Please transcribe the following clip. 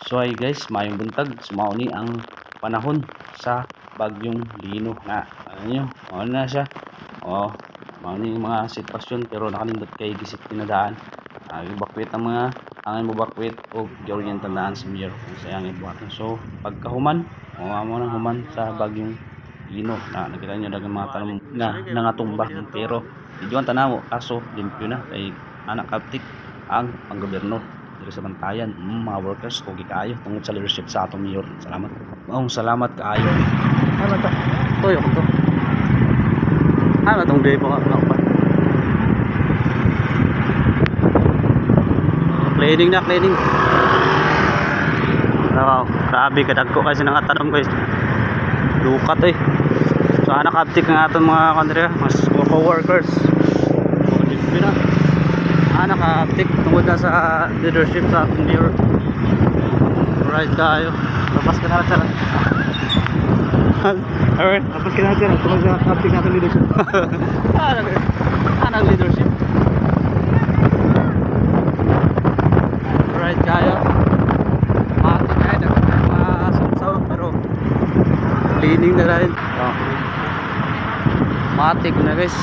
So ay guys, mayong buntag, sumauni ang panahon sa bagyong Lino na ano nyo, ano na siya. Oh, mauni yung mga sitwasyon pero nakalindot kay gisip tinadaan. Yung bakwit ang mga angin mo bakwit o gawin yung tandaan sa mayor kung sayang ibuhatan. So pagkahuman, mo nang human sa bagyong Lino na nakita nyo dagang mga tanong na nangatumba pero medyo ang tanaw kaso limpyo na kay anak kaptik ang panggobyerno diri sa bantayan. Mga workers ko gikaayo tungod sa leadership sa atong mayor. Salamat. Salamat kaayo. Ano to? Toyo ko to. Ano tong day po ako pa. Cleaning na, cleaning. Wow, grabe kadagko kasi nangatanong guys. Lukat eh. So anak uptick nga itong mga kandriya, mas co-workers. Limpyo na. Anak uptick tungod na sa leadership sa atong mayor. Right tayo. Tapos ka na lang sila. Alright. Tapos ka na lang sila. Tungod sa uptick natin leadership. Anong leadership? Right tayo. Matik tayo. Mga sumsaw. Pero cleaning na rin. Matik na guys.